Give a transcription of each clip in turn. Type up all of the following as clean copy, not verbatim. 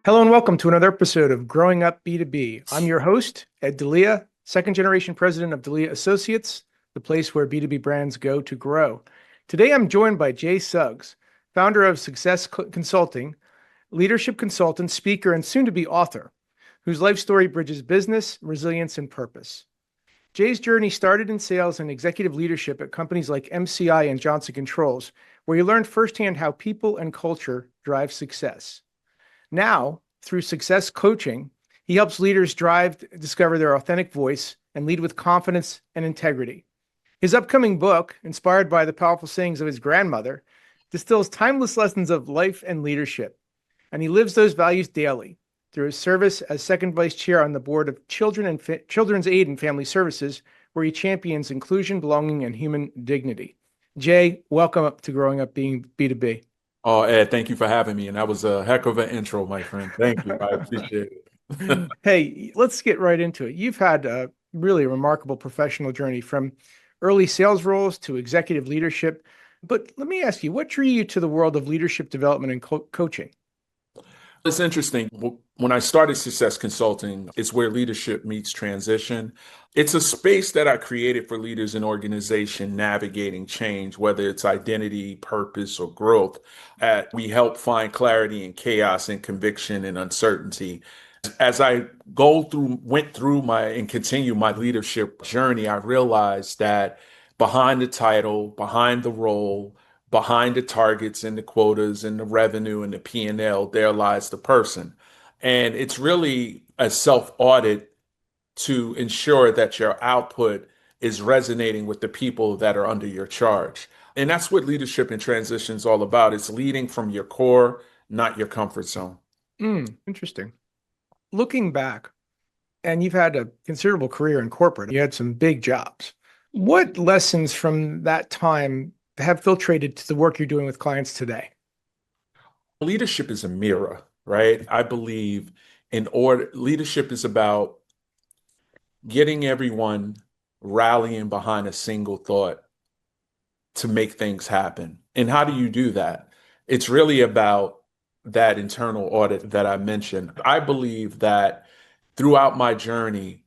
Hello and welcome to another episode of Growing Up B2B. I'm your host, Ed Delia, second generation president of Delia Associates, the place where B2B brands go to grow. Today I'm joined by Jay Suggs, founder of Success Consulting, leadership consultant, speaker, and soon to be author, whose life story bridges business, resilience, and purpose. Jay's journey started in sales and executive leadership at companies like MCI and Johnson Controls, where he learned firsthand how people and culture drive success. Now, through success coaching, he helps leaders discover their authentic voice, and lead with confidence and integrity. His upcoming book, inspired by the powerful sayings of his grandmother, distills timeless lessons of life and leadership, and he lives those values daily through his service as second vice chair on the board of Children's Aid and Family Services, where he champions inclusion, belonging, and human dignity. Jay, welcome up to Growing Up Being B2B. Oh, Ed, thank you for having me. And that was a heck of an intro, my friend. Thank you. I appreciate it. Hey, let's get right into it. You've had a really remarkable professional journey from early sales roles to executive leadership. But let me ask you, what drew you to the world of leadership development and coaching? It's interesting. When I started Success Consulting, it's where leadership meets transition. It's a space that I created for leaders in organization navigating change, whether it's identity, purpose, or growth. We help find clarity in chaos and conviction and uncertainty. As I went through and continue my leadership journey, I realized that behind the title, behind the role, behind the targets and the quotas and the revenue and the P&L, there lies the person. And it's really a self-audit to ensure that your output is resonating with the people that are under your charge. And that's what leadership in transition is all about. It's leading from your core, not your comfort zone. Interesting. Looking back, and you've had a considerable career in corporate, you had some big jobs. What lessons from that time have filtrated to the work you're doing with clients today? Leadership is a mirror, right? I believe leadership is about getting everyone rallying behind a single thought to make things happen. And how do you do that? It's really about that internal audit that I mentioned. I believe that throughout my journey,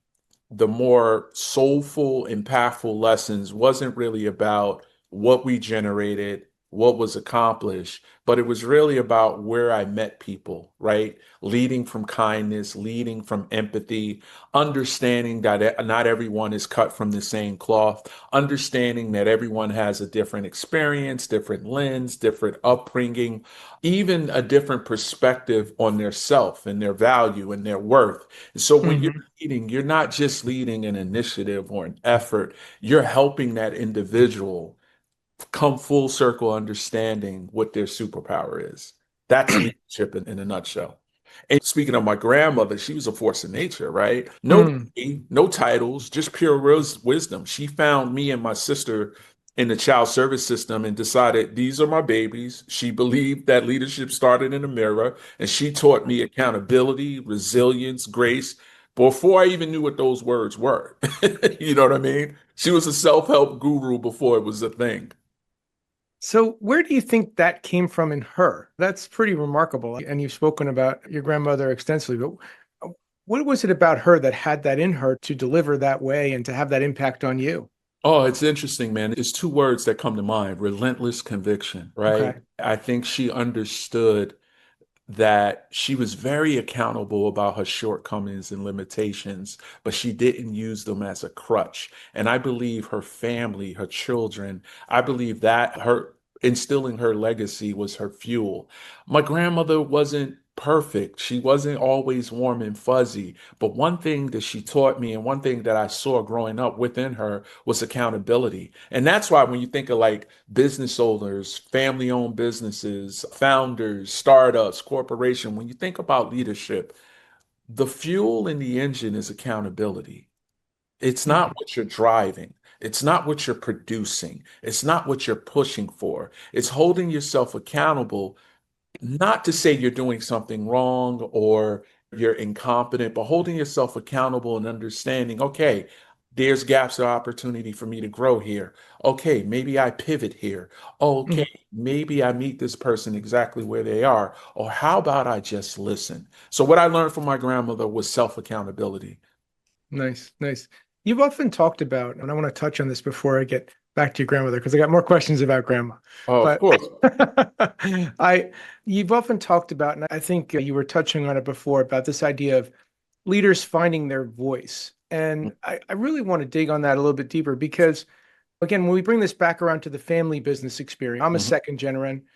the more soulful, impactful lessons wasn't really about what we generated, what was accomplished, but it was really about where I met people, right? Leading from kindness, leading from empathy, understanding that not everyone is cut from the same cloth, understanding that everyone has a different experience, different lens, different upbringing, even a different perspective on their self and their value and their worth. And so when you're leading, you're not just leading an initiative or an effort, you're helping that individual come full circle understanding what their superpower is. That's leadership in a nutshell. And speaking of my grandmother, she was a force of nature, right? No, no titles, just pure wisdom. She found me and my sister in the child service system and decided these are my babies. She believed that leadership started in the mirror, and she taught me accountability, resilience, grace, before I even knew what those words were. You know what I mean? She was a self-help guru before it was a thing. So, where do you think that came from in her? That's pretty remarkable. And you've spoken about your grandmother extensively, but what was it about her that had that in her to deliver that way and to have that impact on you? Oh, it's interesting, man. It's two words that come to mind: relentless conviction, right? Okay. I think she understood that she was very accountable about her shortcomings and limitations, but she didn't use them as a crutch. And I believe her family, her children, I believe that her instilling her legacy was her fuel. My grandmother wasn't perfect. She wasn't always warm and fuzzy. But one thing that she taught me and one thing that I saw growing up within her was accountability. And that's why when you think of like business owners, family owned businesses, founders, startups, corporation, when you think about leadership, the fuel in the engine is accountability. It's not Mhm. what you're driving. It's not what you're producing. It's not what you're pushing for. It's holding yourself accountable, not to say you're doing something wrong or you're incompetent, but holding yourself accountable and understanding, okay, There's gaps of opportunity for me to grow here. Okay, maybe I pivot here. Okay, Mhm. maybe I meet this person exactly where they are. Or how about I just listen? So, what I learned from my grandmother was self accountability. Nice, nice. You've often talked about, and I want to touch on this before I get back to your grandmother because I got more questions about grandma. Oh, of But course. I, you've often talked about, and I think you were touching on it before about this idea of leaders finding their voice. And I really want to dig on that a little bit deeper because, again, when we bring this back around to the family business experience, I'm a Mhm. second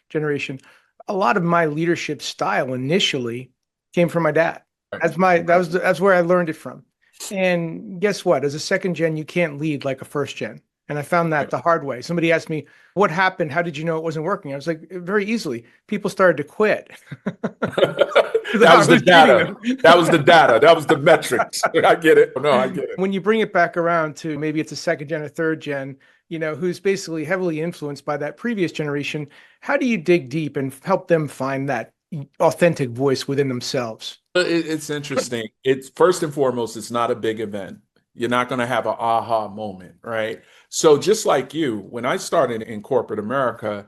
generation. A lot of my leadership style initially came from my dad. Right. That's where I learned it from. And guess what? As a second gen, you can't lead like a first gen. And I found that Right. the hard way. Somebody asked me, what happened? How did you know it wasn't working? I was like, very easily. People started to quit because That I was the was leading data. them. That was the data. That was the metrics. I get it. No, I get it. When you bring it back around to maybe it's a second gen or third gen, who's basically heavily influenced by that previous generation, how do you dig deep and help them find that authentic voice within themselves? It's interesting. It's first and foremost, it's not a big event. You're not going to have an aha moment, right? So just like you, when I started in corporate America,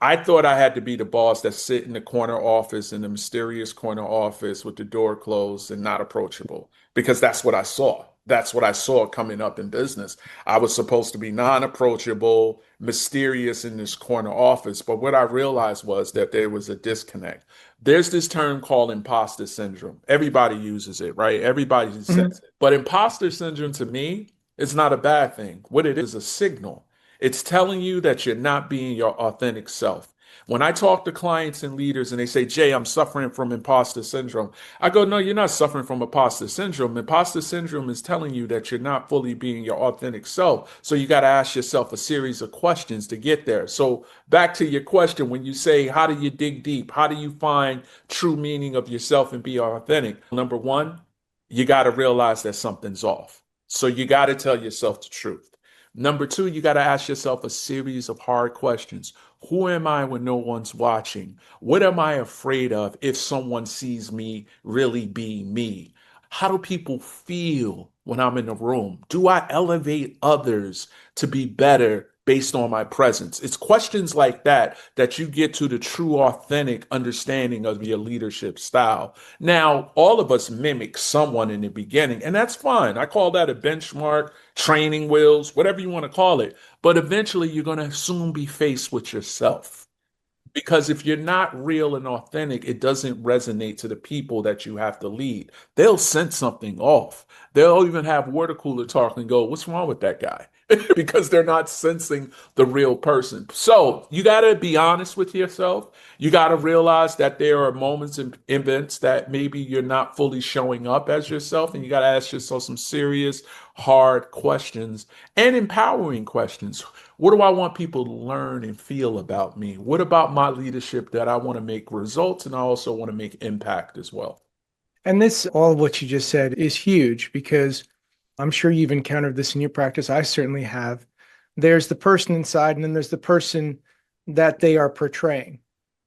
I thought I had to be the boss that sit in the corner office in the mysterious corner office with the door closed and not approachable because that's what I saw. That's what I saw coming up in business. I was supposed to be non-approachable, mysterious in this corner office, but what I realized was that there was a disconnect. There's this term called imposter syndrome. Everybody uses it, right? Everybody Mhm. says it. But imposter syndrome to me is not a bad thing. What it is a signal. It's telling you that you're not being your authentic self. When I talk to clients and leaders and they say, Jay, I'm suffering from imposter syndrome, I go, no, you're not suffering from imposter syndrome. Imposter syndrome is telling you that you're not fully being your authentic self. So you got to ask yourself a series of questions to get there. So back to your question, when you say, how do you dig deep? How do you find true meaning of yourself and be authentic? Number one, you got to realize that something's off. So you got to tell yourself the truth. Number two, you got to ask yourself a series of hard questions. Who am I when no one's watching? What am I afraid of if someone sees me really be me? How do people feel when I'm in the room? Do I elevate others to be better based on my presence? It's questions like that that you get to the true, authentic understanding of your leadership style. Now, all of us mimic someone in the beginning, and that's fine. I call that a benchmark, training wheels, whatever you want to call it. But eventually, you're going to soon be faced with yourself. Because if you're not real and authentic, it doesn't resonate to the people that you have to lead. They'll sense something off. They'll even have water cooler talk and go, what's wrong with that guy? Because they're not sensing the real person. So you got to be honest with yourself. You got to realize that there are moments and events that maybe you're not fully showing up as yourself. And you got to ask yourself some serious, hard questions and empowering questions. What do I want people to learn and feel about me? What about my leadership that I want to make results and I also want to make impact as well? And this, all of what you just said, is huge because I'm sure you've encountered this in your practice. I certainly have. There's the person inside, and then there's the person that they are portraying.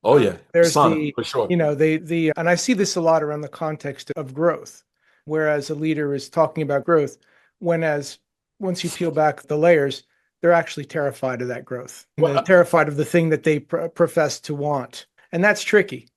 Oh yeah, There's persona the, for sure. and I see this a lot around the context of growth, whereas a leader is talking about growth, when as once you peel back the layers, they're actually terrified of that growth. And they're Well, terrified of the thing that they profess to want. And that's tricky.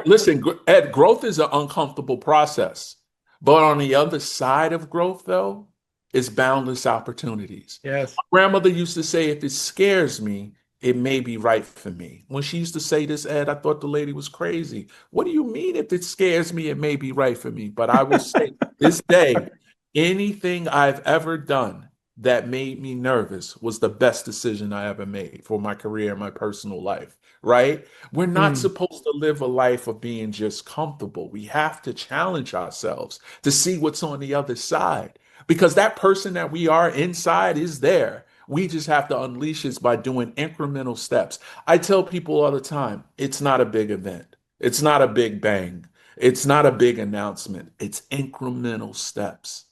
listen, Ed, growth is an uncomfortable process. But on the other side of growth, though, is boundless opportunities. Yes. My grandmother used to say, if it scares me, it may be right for me. When she used to say this, Ed, I thought the lady was crazy. What do you mean, if it scares me, it may be right for me? But I will say this day, anything I've ever done that made me nervous was the best decision I ever made for my career and my personal life, right? We're not Mm, supposed to live a life of being just comfortable. We have to challenge ourselves to see what's on the other side because that person that we are inside is there. We just have to unleash it by doing incremental steps. I tell people all the time, it's not a big event. It's not a big bang. It's not a big announcement. It's incremental steps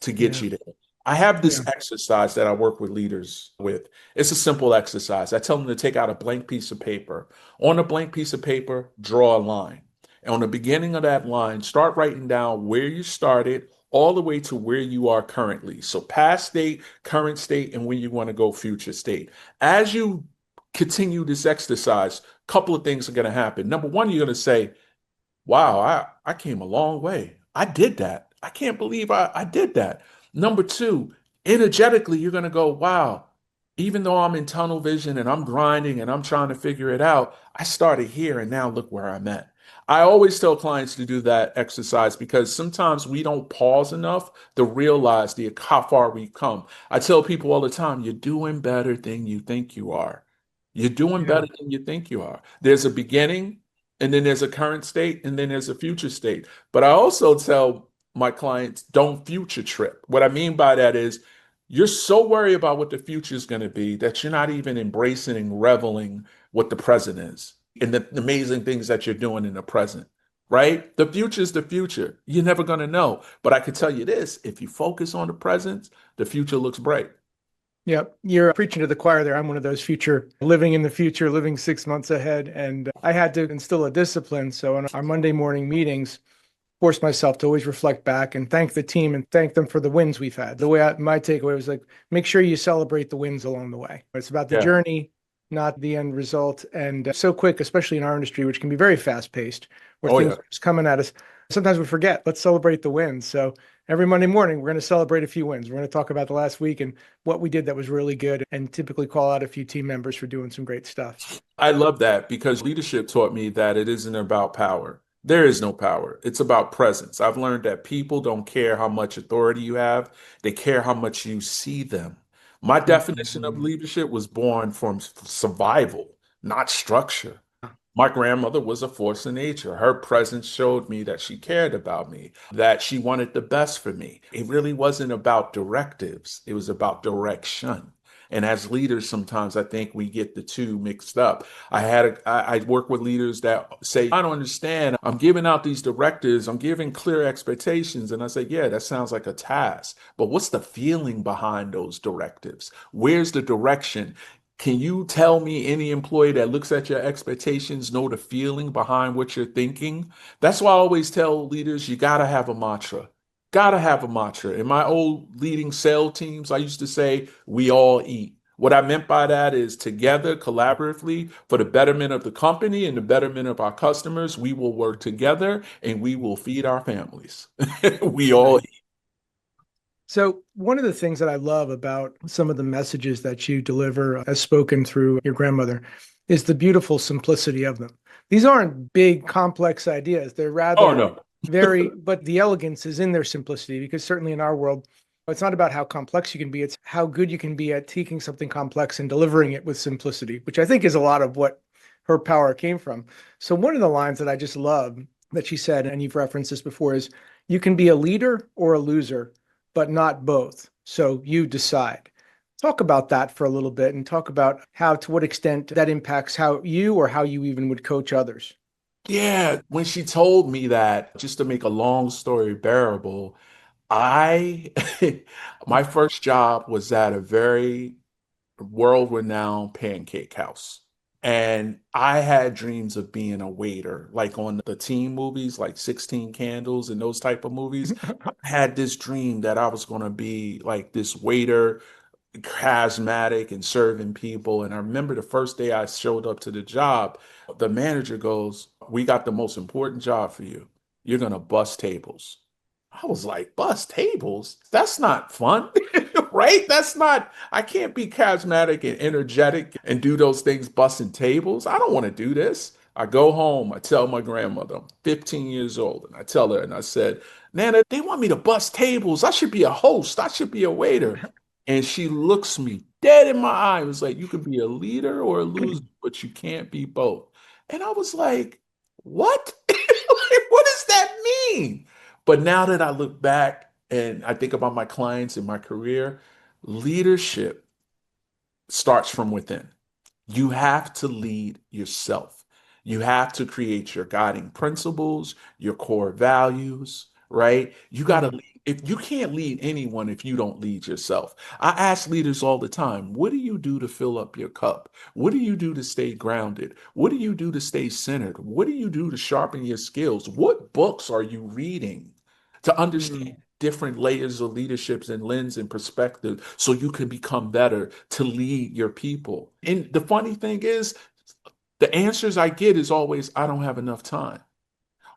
to get yeah. you there. I have Yeah. this exercise that I work with leaders with. It's a simple exercise. I tell them to take out a blank piece of paper. On a blank piece of paper, draw a line. And on the beginning of that line, start writing down where you started all the way to where you are currently. So past state, current state, and where you want to go future state. As you continue this exercise, a couple of things are going to happen. Number one, you're going to say, wow, I came a long way. I did that. I can't believe I did that. Number two, energetically, you're going to go, wow, even though I'm in tunnel vision and I'm grinding and I'm trying to figure it out, I started here and now look where I'm at. I always tell clients to do that exercise because sometimes we don't pause enough to realize how far we've come. I tell people all the time, you're doing better than you think you are. You're doing Yeah. better than you think you are. There's a beginning, and then there's a current state, and then there's a future state. But I also tell my clients, don't future trip. What I mean by that is you're so worried about what the future is going to be that you're not even embracing and reveling what the present is and the amazing things that you're doing in the present, right? The future is the future. You're never going to know. But I can tell you this, if you focus on the present, the future looks bright. Yeah, you're preaching to the choir there. I'm one of those future, living in the future, living 6 months ahead. And I had to instill a discipline. So on our Monday morning meetings, force myself to always reflect back and thank the team and thank them for the wins we've had. My takeaway was like, make sure you celebrate the wins along the way. It's about the Yeah. journey, not the end result. And so quick, especially in our industry, which can be very fast paced, where Oh, things yeah. are just coming at us. Sometimes we forget, let's celebrate the wins. So every Monday morning, we're going to celebrate a few wins. We're going to talk about the last week and what we did that was really good, and typically call out a few team members for doing some great stuff. I love that because leadership taught me that it isn't about power. There is no power. It's about presence. I've learned that people don't care how much authority you have, they care how much you see them. My definition of Mhm. leadership was born from survival, not structure. My grandmother was a force of nature. Her presence showed me that she cared about me, that she wanted the best for me. It really wasn't about directives, it was about direction. And as leaders, sometimes I think we get the two mixed up. I work with leaders that say, I don't understand. I'm giving out these directives, I'm giving clear expectations. And I say, yeah, that sounds like a task. But what's the feeling behind those directives? Where's the direction? Can you tell me any employee that looks at your expectations know the feeling behind what you're thinking? That's why I always tell leaders you got to have a mantra. Got to have a mantra. In my old leading sales teams, I used to say, we all eat. What I meant by that is together, collaboratively, for the betterment of the company and the betterment of our customers, we will work together and we will feed our families. We all Right. eat. So, one of the things that I love about some of the messages that you deliver as spoken through your grandmother is the beautiful simplicity of them. These aren't big, complex ideas. They're Oh, rather no. but the elegance is in their simplicity because certainly in our world, it's not about how complex you can be, it's how good you can be at taking something complex and delivering it with simplicity, which I think is a lot of what her power came from. So, one of the lines that I just love that she said, and you've referenced this before, is you can be a leader or a loser, but not both. So you decide. Talk about that for a little bit and talk about how, to what extent that impacts how you or how you even would coach others. Yeah, when she told me that, just to make a long story bearable, I my first job was at a very world-renowned pancake house. And I had dreams of being a waiter, like on the teen movies, like 16 Candles and those type of movies. I had this dream that I was going to be like this waiter, charismatic and serving people. And I remember the first day I showed up to the job, the manager goes, we got the most important job for you. You're going to bus tables. I was like, bus tables? That's not fun, right? I can't be charismatic and energetic and do those things busting tables. I don't want to do this. I go home, I tell my grandmother, I'm 15 years old, and I tell her, and I said, Nana, they want me to bust tables. I should be a host. I should be a waiter. And she looks me dead in my eye and was like, you can be a leader or a loser, but you can't be both. And I was like, what? What does that mean? But now that I look back and I think about my clients and my career, leadership starts from within. You have to lead yourself. You have to create your guiding principles, your core values, right? You got to Mm. lead. If you can't lead anyone if you don't lead yourself. I ask leaders all the time, what do you do to fill up your cup? What do you do to stay grounded? What do you do to stay centered? What do you do to sharpen your skills? What books are you reading to understand Mm. different layers of leaderships and lens and perspective so you can become better to lead your people. And the funny thing is, the answers I get is always, I don't have enough time,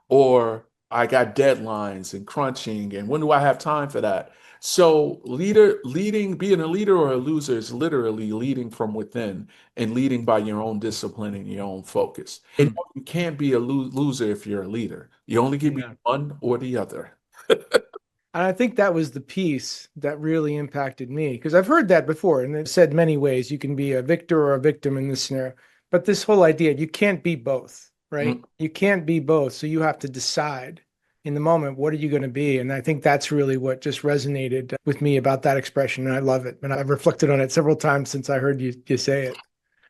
or I got deadlines and crunching, and when do I have time for that? So leading, being a leader or a loser is literally leading from within and leading by your own discipline and your own focus. And you can't be a loser if you're a leader. You only can be Yeah. one or the other. And I think that was the piece that really impacted me because I've heard that before and it's said many ways. You can be a victor or a victim in this scenario. But this whole idea, you can't be both, right? Mm. You can't be both. So you have to decide in the moment, what are you going to be? And I think that's really what just resonated with me about that expression. And I love it. And I've reflected on it several times since I heard you say it.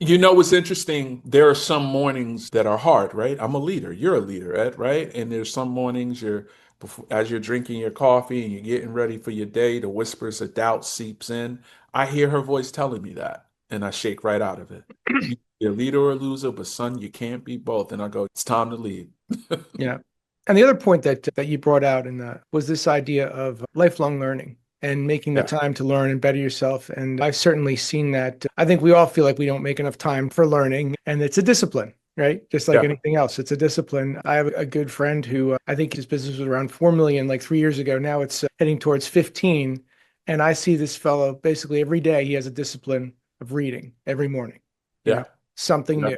You know what's interesting? There are some mornings that are hard, right? I'm a leader. You're a leader, Ed, right? And there's some mornings as you're drinking your coffee and you're getting ready for your day, the whispers of doubt seeps in. I hear her voice telling me that, and I shake right out of it. You're a leader or a loser, but son, you can't be both. And I go, it's time to lead. Yeah. And the other point that you brought out in that was this idea of lifelong learning and making the Yeah, time to learn and better yourself. And I've certainly seen that. I think we all feel like we don't make enough time for learning, and it's a discipline, right? Just like yeah, anything else, it's a discipline. I have a good friend who I think his business was around 4 million like 3 years ago. Now it's heading towards 15. And I see this fellow basically every day. He has a discipline of reading every morning, you know, yeah, something yeah. new.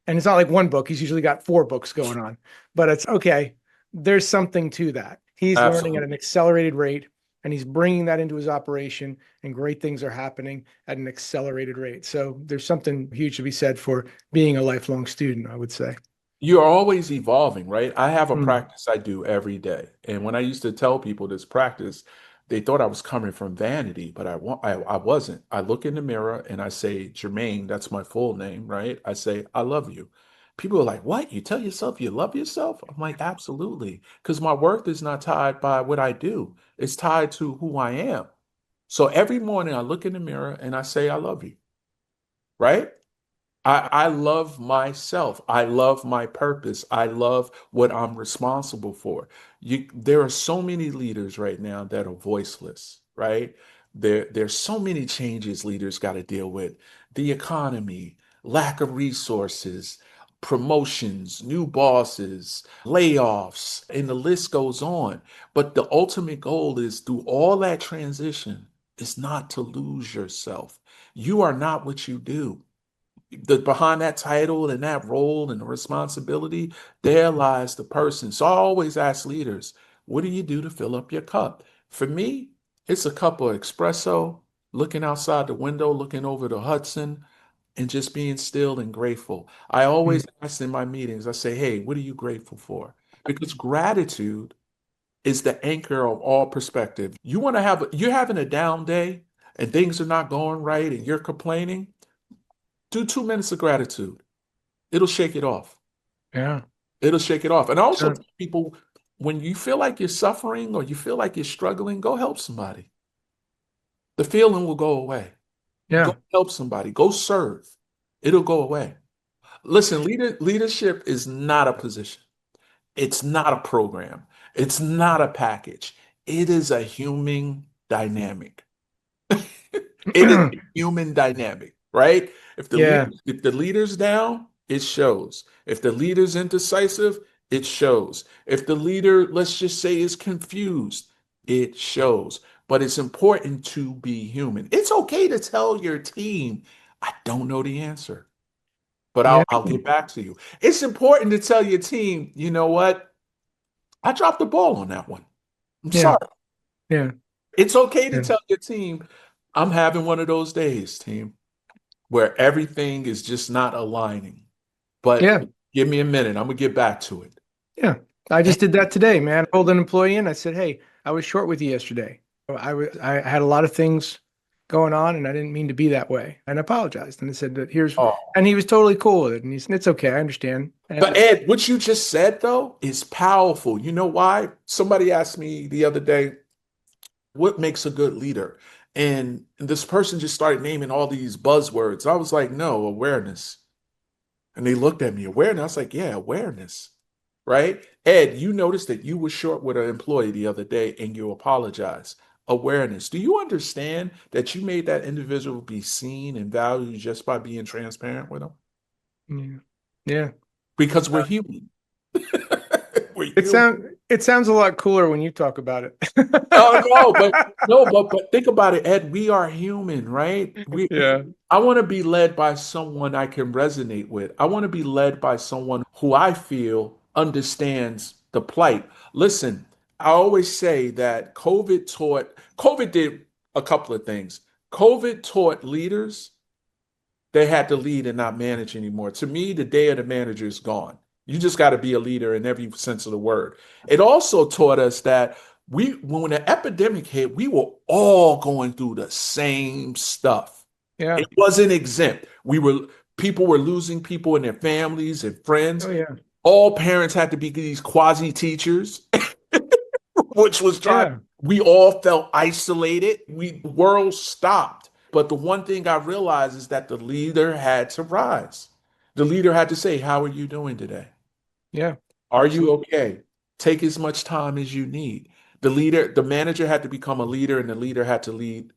And it's not like one book. He's usually got 4 books going on, but it's okay. There's something to that. He's learning at Absolutely. an accelerated rate and he's bringing that into his operation, and great things are happening at an accelerated rate. So there's something huge to be said for being a lifelong student, I would say. You're always evolving, right? I have a Mm, practice I do every day. And when I used to tell people this practice, they thought I was coming from vanity, but I wasn't. I look in the mirror and I say, Jermaine, that's my full name, right? I say, I love you. People are like, what? You tell yourself you love yourself? I'm like, absolutely. Because my worth is not tied by what I do, it's tied to who I am. So every morning I look in the mirror and I say, I love you, right? I love myself. I love my purpose. I love what I'm responsible for. There are so many leaders right now that are voiceless, right? There's so many changes leaders got to deal with. The economy, lack of resources, promotions, new bosses, layoffs, and the list goes on. But the ultimate goal is through all that transition is not to lose yourself. You are not what you do. Behind that title and that role and the responsibility, there lies the person. So I always ask leaders, what do you do to fill up your cup? For me, it's a cup of espresso, looking outside the window, looking over the Hudson, and just being still and grateful. I mm. always ask in my meetings, I say, hey, what are you grateful for? Because gratitude is the anchor of all perspective. You're having a down day and things are not going right and you're complaining, do 2 minutes of gratitude. It'll shake it off. Yeah. It'll shake it off. And I also Sure. tell people, when you feel like you're suffering or you feel like you're struggling, go help somebody. The feeling will go away. Go Yeah. help somebody. Go serve. It'll go away. Listen, leadership is not a position. It's not a program. It's not a package. It is a human dynamic. It is a human dynamic, right? Yeah. If the leader's down, it shows. If the leader's indecisive, it shows. If the leader, let's just say, is confused, it shows. But it's important to be human. It's okay to tell your team, I don't know the answer, but Yeah. I'll get back to you. It's important to tell your team, you know what? I dropped the ball on that one. I'm Yeah. sorry. Yeah. It's okay to Yeah. tell your team, I'm having one of those days, team, where everything is just not aligning. But Yeah. give me a minute. I'm gonna get back to it. Yeah. I And just did that today, man. I pulled an employee in. I said, "Hey, I was short with you yesterday. I had a lot of things going on and I didn't mean to be that way." And I apologized. And I said that oh, and he was totally cool with it. And he said, "It's okay. I understand." but And Ed, what you just said though is powerful. You know why? Somebody asked me the other day, what makes a good leader? And this person just started naming all these buzzwords. I was like, no, awareness. And they looked at me, awareness. I was like, yeah, awareness. right? Ed, you noticed that you were short with an employee the other day and you apologize. Awareness. Do you understand that you made that individual be seen and valued just by being transparent with them? Yeah. Yeah. Because we're human. We're It human. sounds a lot cooler when you talk about it. Oh no, but no, but think about it, Ed. We are human, right? Yeah. I want to be led by someone I can resonate with. I want to be led by someone who I feel understands the plight. Listen, I always say that COVID did a couple of things. COVID taught leaders they had to lead and not manage anymore. To me, the day of the manager is gone. You just got to be a leader in every sense of the word. It also taught us that when the epidemic hit, we were all going through the same stuff. Yeah. It wasn't exempt. People were losing people in their families and friends. Oh yeah. All parents had to be these quasi teachers, which was trying. Yeah. We all felt isolated. World stopped. But the one thing I realized is that the leader had to rise. The leader had to say, "How are you doing today? Yeah. Are you Absolutely. okay? Take as much time as you need." The manager had to become a leader, and the leader had to lead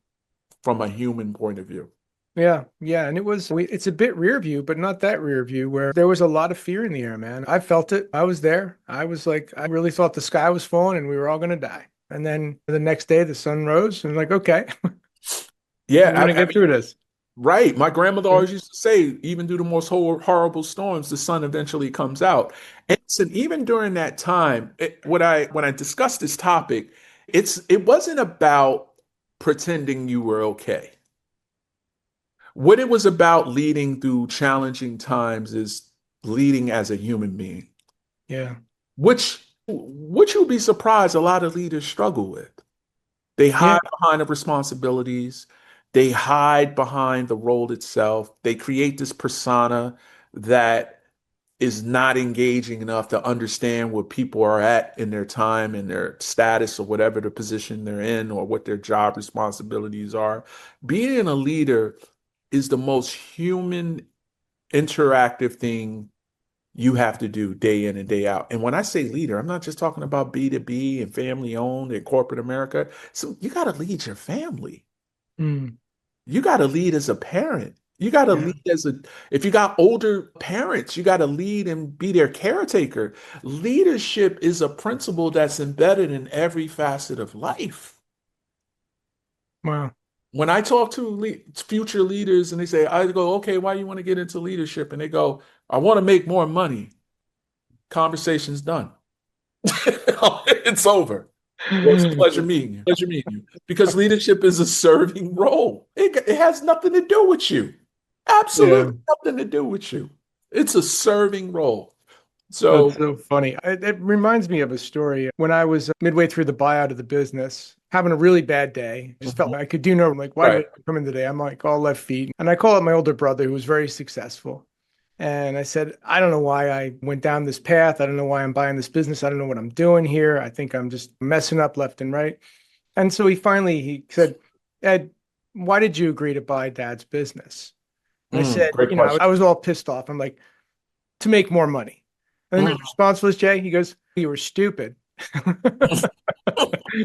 from a human point of view. Yeah, yeah, and it's a bit rear view, but not that rear view where there was a lot of fear in the air, man. I felt it. I was there. I was like, I really thought the sky was falling and we were all going to die. And then the next day the sun rose and like, okay, Yeah, we're going to I get mean, through this. right. My grandmother Yeah. always used to say, even through the most horrible storms, the sun eventually comes out. And listen, even during that time, when I discussed this topic, it wasn't about pretending you were okay. What it was about leading through challenging times is leading as a human being, Yeah. which you'll be surprised a lot of leaders struggle with. They Yeah. hide behind the responsibilities. They hide behind the role itself. They create this persona that is not engaging enough to understand where people are at in their time and their status or whatever the position they're in or what their job responsibilities are. Being a leader is the most human interactive thing you have to do day in and day out. And when I say leader, I'm not just talking about B2B and family owned and corporate America. So you got to lead your family. Mm, You got to lead as a parent. You got to yeah. lead if you got older parents, you got to lead and be their caretaker. Leadership is a principle that's embedded in every facet of life. Wow. When I talk to future leaders and they say, I go, okay, why do you want to get into leadership? And they go, I want to make more money. Conversation's done. It's over. Well, it's a pleasure meeting you. Pleasure meeting you. Because leadership is a serving role. It has nothing to do with you. Yeah. Absolutely nothing to do with you. It's a serving role. That's So, so funny. It reminds me of a story when I was midway through the buyout of the business, having a really bad day. Just felt mhm, like I could do no, like, why did right. I come in today? I'm like all left feet. And I call up my older brother who was very successful. And I said, I don't know why I went down this path. I don't know why I'm buying this business. I don't know what I'm doing here. I think I'm just messing up left and right. And so he said, Ed, why did you agree to buy dad's business? And I said, Great question. I was all pissed off. I'm like, to make more money. And then his Mm. response was, Jay, he goes, you were stupid.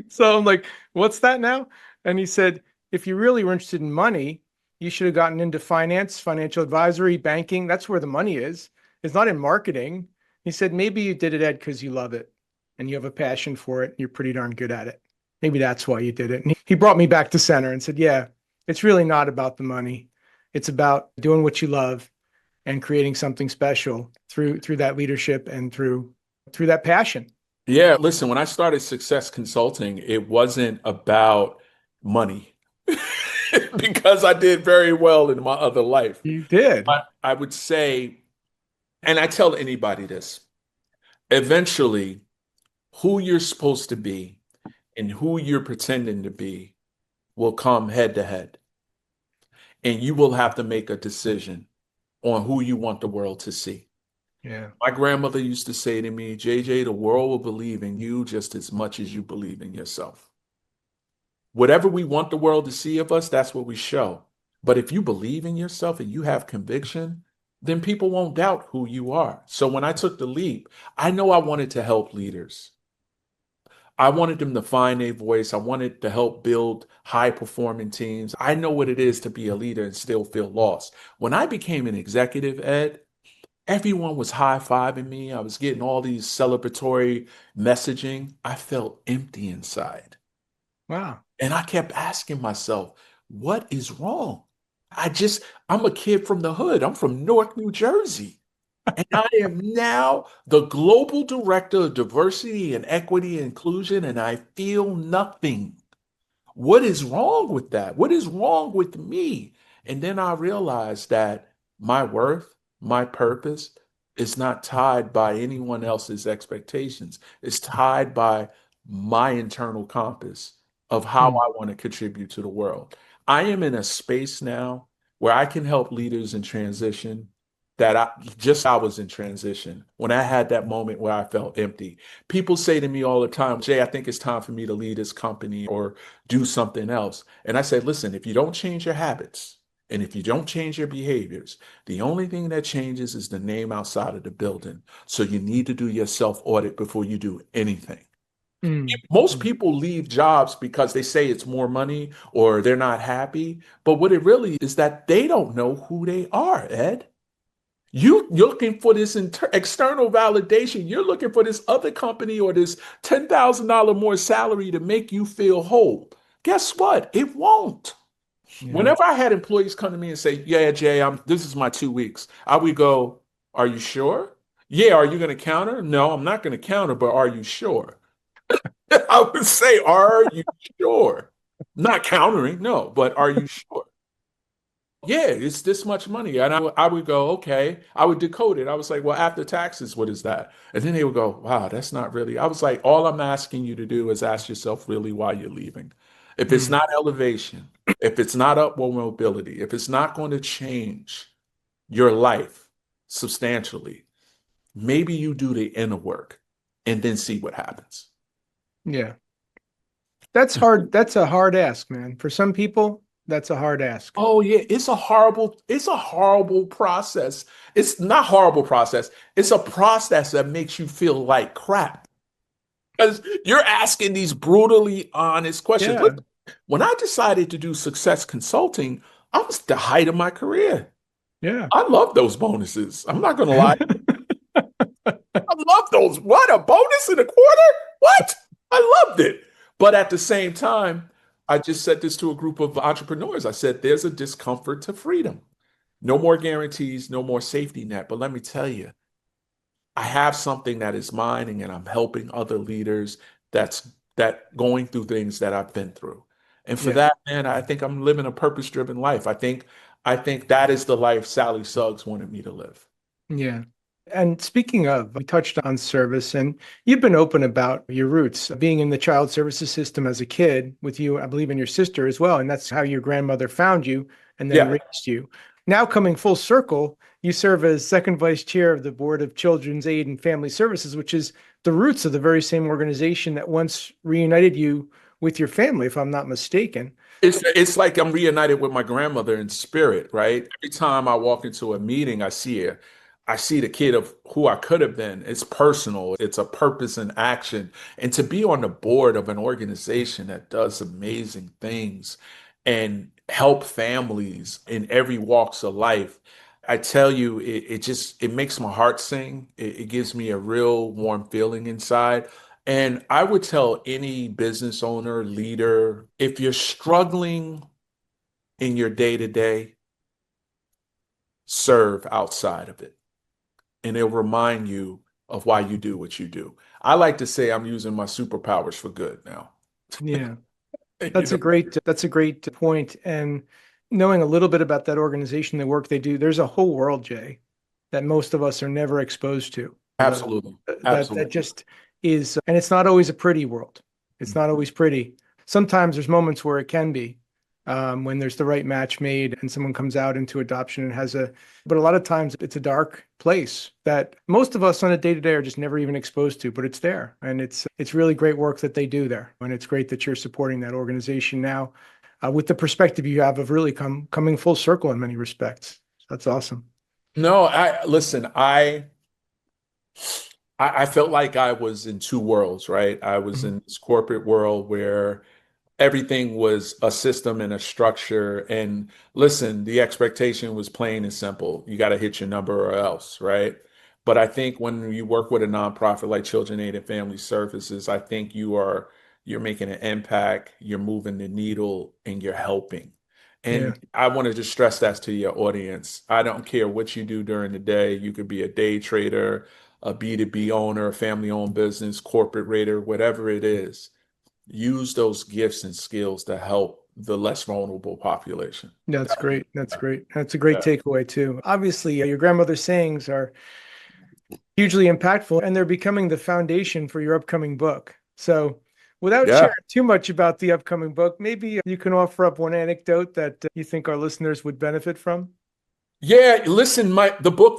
So I'm like, what's that now? And he said, if you really were interested in money, you should have gotten into finance, financial advisory, banking. That's where the money is. It's not in marketing. He said, maybe you did it, Ed, because you love it and you have a passion for it. And you're pretty darn good at it. Maybe that's why you did it. And he brought me back to center and said, yeah, it's really not about the money. It's about doing what you love and creating something special through that leadership and through that passion. Yeah, listen, when I started Success Consulting, it wasn't about money because I did very well in my other life. You did. I would say, and I tell anybody this, eventually, who you're supposed to be and who you're pretending to be will come head to head. And you will have to make a decision on who you want the world to see. Yeah. My grandmother used to say to me, JJ, the world will believe in you just as much as you believe in yourself. Whatever we want the world to see of us, that's what we show. But if you believe in yourself and you have conviction, then people won't doubt who you are. So when I took the leap, I know I wanted to help leaders. I wanted them to find a voice. I wanted to help build high performing teams. I know what it is to be a leader and still feel lost. When I became an executive, Ed, everyone was high fiving me. I was getting all these celebratory messaging. I felt empty inside. Wow. And I kept asking myself, what is wrong? I'm a kid from the hood. I'm from Newark, New Jersey. And I am now the global director of diversity and equity and inclusion, and I feel nothing. What is wrong with that? What is wrong with me? And then I realized that my worth, my purpose is not tied by anyone else's expectations. It's tied by my internal compass of how Hmm. I want to contribute to the world. I am in a space now where I can help leaders in transition I was in transition when I had that moment where I felt empty. People say to me all the time, Jay, I think it's time for me to leave this company or do something else. And I said, listen, if you don't change your habits and if you don't change your behaviors, the only thing that changes is the name outside of the building. So you need to do your self audit before you do anything. Hmm. Most Hmm. people leave jobs because they say it's more money or they're not happy. But what it really is that they don't know who they are, Ed. You're looking for this external validation. You're looking for this other company or this $10,000 more salary to make you feel whole. Guess what? It won't. Yeah. Whenever I had employees come to me and say, "Yeah, Jay, this is my 2 weeks," I would go, "Are you sure?" "Yeah, are you going to counter?" "No, I'm not going to counter, but are you sure?" I would say, "Are you sure?" Not countering, no, but are you sure? Yeah, it's this much money. And I would go, okay. I would decode it. I was like, well, after taxes, what is that? And then they would go, wow, that's not really. I was like, all I'm asking you to do is ask yourself really why you're leaving. If it's Hmm. not elevation, if it's not upward mobility, if it's not going to change your life substantially, maybe you do the inner work and then see what happens. Yeah. That's hard. That's a hard ask, man. For some people, that's a hard ask. Oh yeah, it's a horrible process. It's not horrible process. It's a process that makes you feel like crap. Because you're asking these brutally honest questions. Yeah. Look, when I decided to do success consulting, I was at the height of my career. Yeah. I love those bonuses. I'm not gonna lie. I love those. What, a bonus in a quarter? What? I loved it. But at the same time, I just said this to a group of entrepreneurs. I said, there's a discomfort to freedom. No more guarantees, no more safety net. But let me tell you, I have something that is mine and I'm helping other leaders that going through things that I've been through. And for Yeah. that, man, I think I'm living a purpose-driven life. I think that is the life Sally Suggs wanted me to live. Yeah. And speaking of, we touched on service, and you've been open about your roots, being in the child services system as a kid with you, I believe, and your sister as well. And that's how your grandmother found you and then Yeah. raised you. Now, coming full circle, you serve as second vice chair of the Board of Children's Aid and Family Services, which is the roots of the very same organization that once reunited you with your family, if I'm not mistaken. It's like I'm reunited with my grandmother in spirit, right? Every time I walk into a meeting, I see her. I see the kid of who I could have been. It's personal. It's a purpose in action. And to be on the board of an organization that does amazing things and help families in every walks of life, I tell you, it makes my heart sing. It gives me a real warm feeling inside. And I would tell any business owner, leader, if you're struggling in your day to day, serve outside of it. And it'll remind you of why you do what you do. I like to say I'm using my superpowers for good now. Yeah. You know, That's a great point. And knowing a little bit about that organization, the work they do, there's a whole world, Jay, that most of us are never exposed to. absolutely. That Absolutely. just is, and it's not always a pretty world. It's not always pretty. Sometimes there's moments where it can be, when there's the right match made and someone comes out into adoption and has but a lot of times it's a dark place that most of us on a day to day are just never even exposed to, but it's there. And it's really great work that they do there. And it's great that you're supporting that organization now, with the perspective you have of really coming full circle in many respects. That's awesome. No, I listen, I felt like I was in two worlds, right? I was Mhm. in this corporate world where everything was a system and a structure. And listen, the expectation was plain and simple. You got to hit your number or else, right? But I think when you work with a nonprofit like Children Aid and Family Services, I think you're making an impact, you're moving the needle, and you're helping. Yeah, And I want to just stress that to your audience. I don't care what you do during the day. You could be a day trader, a B2B owner, a family-owned business, corporate raider, whatever it is. Use those gifts and skills to help the less vulnerable population. that's That- great. That's great. That's a great yeah. takeaway too. Obviously, your grandmother's sayings are hugely impactful and they're becoming the foundation for your upcoming book. So, without Yeah. sharing too much about the upcoming book, maybe you can offer up one anecdote that you think our listeners would benefit from. Yeah, listen, the book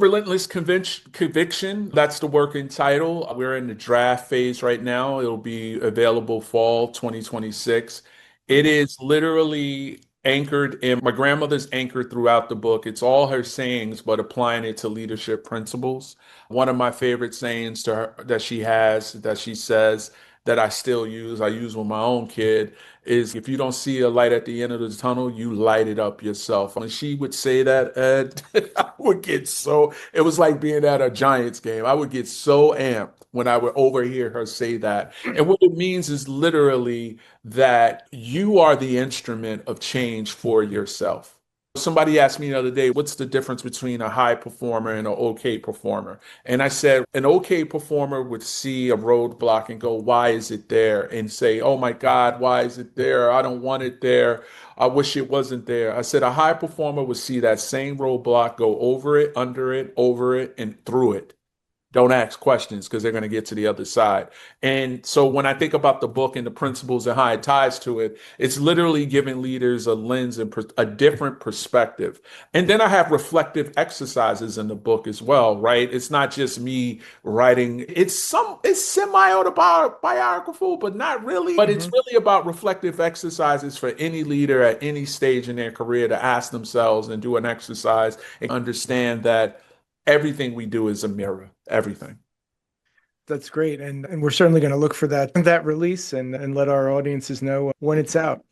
Conviction, that's the working title. We're in the draft phase right now. It'll be available fall 2026. It is literally anchored in my grandmother's anchored throughout the book. It's all her sayings, but applying it to leadership principles. One of my favorite sayings to her that she has, that she says that I still use, I use with my own kid, is if you don't see a light at the end of the tunnel, you light it up yourself. When she would say that, Ed, I would get so, it was like being at a Giants game. I would get so amped when I would overhear her say that. And what it means is literally that you are the instrument of change for yourself. Somebody asked me the other day, what's the difference between a high performer and an okay performer? And I said, an okay performer would see a roadblock and go, why is it there? And say, oh my God, why is it there? I don't want it there. I wish it wasn't there. I said, a high performer would see that same roadblock, go over it, under it, over it, and through it. Don't ask questions because they're going to get to the other side. And so when I think about the book and the principles and how it ties to it, it's literally giving leaders a lens and a different perspective. And then I have reflective exercises in the book as well, right? It's not just me writing, it's semi-autobiographical, but not really. But it's Mhm. really about reflective exercises for any leader at any stage in their career to ask themselves and do an exercise and understand that everything we do is a mirror. Everything. That's great. And we're certainly going to look for that release and let our audiences know when it's out.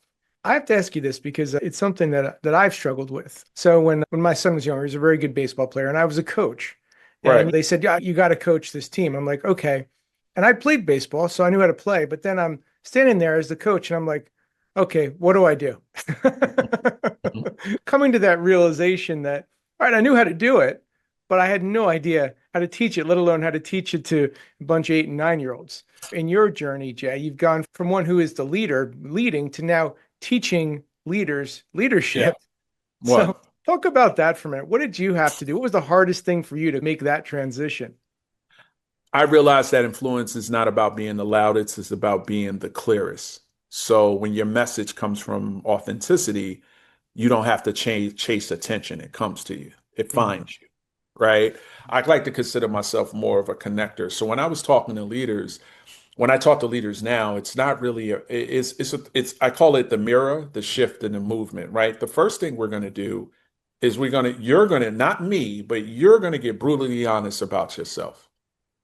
I have to ask you this because it's something that I've struggled with. So when my son was younger, he was a very good baseball player, and I was a coach. And Right. they said, "Yeah, you got to coach this team." I'm like, "Okay." And I played baseball, so I knew how to play. But then I'm standing there as the coach, and I'm like, "Okay, what do I do?" Mhm. Coming to that realization that, all right, I knew how to do it, but I had no idea how to teach it, let alone how to teach it to a bunch of 8 and 9 year olds. In your journey, Jay, you've gone from one who is the leader, leading, to now teaching leaders Yeah. leadership. So What? talk about that for a minute. What did you have to do? What was the hardest thing for you to make that transition? I realized that influence is not about being the loudest, it's about being the clearest. So when your message comes from authenticity, you don't have to chase attention. It comes to you, it Mhm. finds you, right? I like to consider myself more of a connector. So when I was talking to leaders, when I talk to leaders now, it's not really it's I call it the mirror, the shift and the movement, right? The first thing we're going to do is you're going to not me, but you're going to get brutally honest about yourself,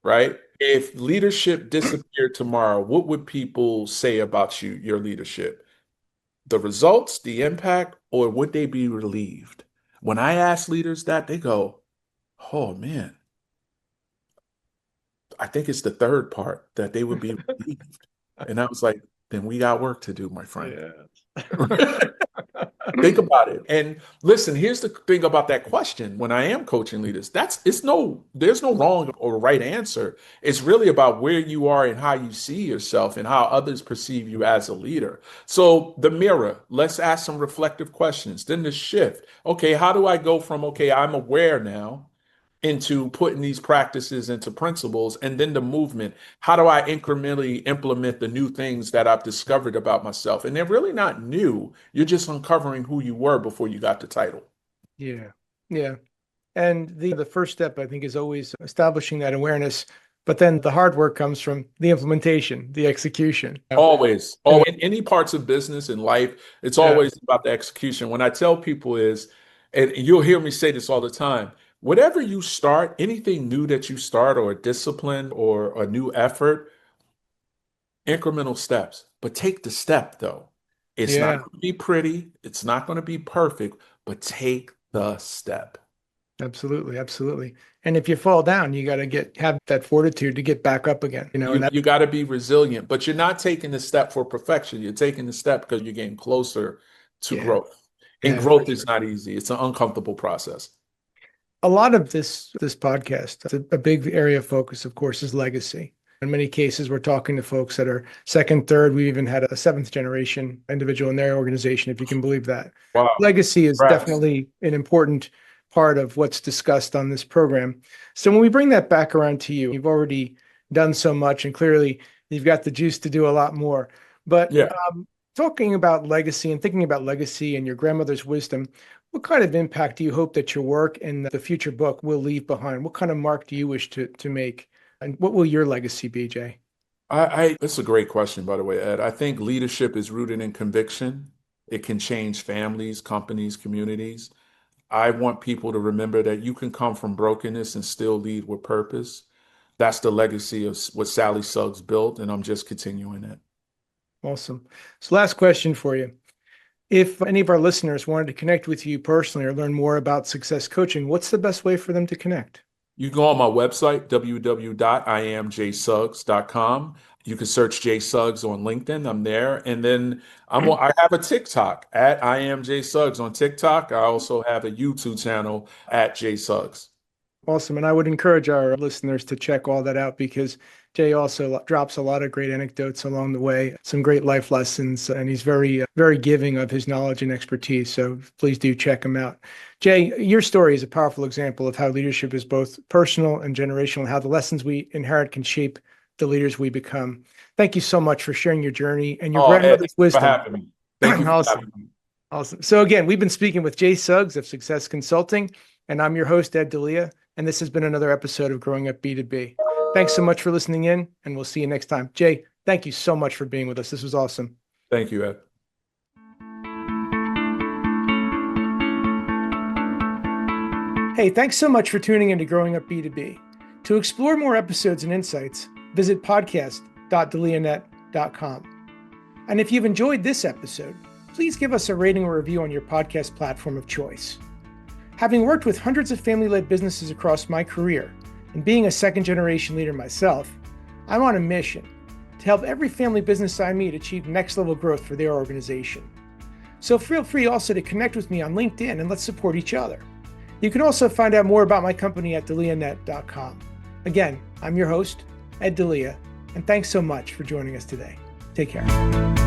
right? If leadership disappeared tomorrow, what would people say about you, your leadership? The results, the impact, or would they be relieved? When I ask leaders that, they go, "Oh man, I think it's the third part that they would be relieved." And I was like, then we got work to do, my friend. Yeah. Think about it. And listen, here's the thing about that question. When I am coaching leaders, there's no wrong or right answer. It's really about where you are and how you see yourself and how others perceive you as a leader. So the mirror, let's ask some reflective questions. Then the shift. Okay, how do I go from, okay, I'm aware now into putting these practices into principles, and then the movement, how do I incrementally implement the new things that I've discovered about myself? And they're really not new, you're just uncovering who you were before you got the title. Yeah. Yeah. And the first step, I think, is always establishing that awareness. But then the hard work comes from the implementation, the execution. Always, And always, in any parts of business and life, it's yeah. always about the execution. When I tell people is, and you'll hear me say this all the time, whatever you start, anything new that you start or a discipline or a new effort, incremental steps, but take the step though. It's not Yeah, going to be pretty. It's not going to be perfect, but take the step. absolutely, absolutely. And if you fall down, you got to have that fortitude to get back up again, and You got to be resilient, but you're not taking the step for perfection. You're taking the step because you're getting closer to yeah, growth. And yeah, for growth is sure. not easy. It's an uncomfortable process. A lot of this podcast, a big area of focus, of course, is legacy. In many cases, we're talking to folks that are second, third. We even had a seventh generation individual in their organization, if you can believe that. Wow. Legacy is Congrats. definitely an important part of what's discussed on this program. So when we bring that back around to you, you've already done so much, and clearly you've got the juice to do a lot more. But Yeah. talking about legacy and thinking about legacy and your grandmother's wisdom, what kind of impact do you hope that your work and the future book will leave behind? What kind of mark do you wish to make? And what will your legacy be, Jay? That's a great question, by the way, Ed. I think leadership is rooted in conviction. It can change families, companies, communities. I want people to remember that you can come from brokenness and still lead with purpose. That's the legacy of what Sally Suggs built, and I'm just continuing it. Awesome. So last question for you. If any of our listeners wanted to connect with you personally or learn more about success coaching, what's the best way for them to connect? You can go on my website, www.iamjaysuggs.com. You can search Jay Suggs on LinkedIn. I'm there. And then I have a TikTok at I am Jay Suggs on TikTok. I also have a YouTube channel at Jay Suggs. Awesome. And I would encourage our listeners to check all that out because Jay also drops a lot of great anecdotes along the way, some great life lessons, and he's very giving of his knowledge and expertise. So please do check him out. Jay, your story is a powerful example of how leadership is both personal and generational, and how the lessons we inherit can shape the leaders we become. Thank you so much for sharing your journey and your Oh, Ed, thank grandmother's you for wisdom. having me. Thank you for Awesome. having me. Awesome. So again, we've been speaking with Jay Suggs of Success Consulting, and I'm your host, Ed Delia, and this has been another episode of Growing Up B2B. Thanks so much for listening in, and we'll see you next time. Jay, thank you so much for being with us. This was awesome. Thank you, Ed. Hey, thanks so much for tuning in to Growing Up B2B. To explore more episodes and insights, visit podcast.delianet.com. And if you've enjoyed this episode, please give us a rating or review on your podcast platform of choice. Having worked with hundreds of family-led businesses across my career, and being a second-generation leader myself, I'm on a mission to help every family business I meet achieve next-level growth for their organization. So feel free also to connect with me on LinkedIn and let's support each other. You can also find out more about my company at delianet.com. Again, I'm your host, Ed Delia, and thanks so much for joining us today. Take care.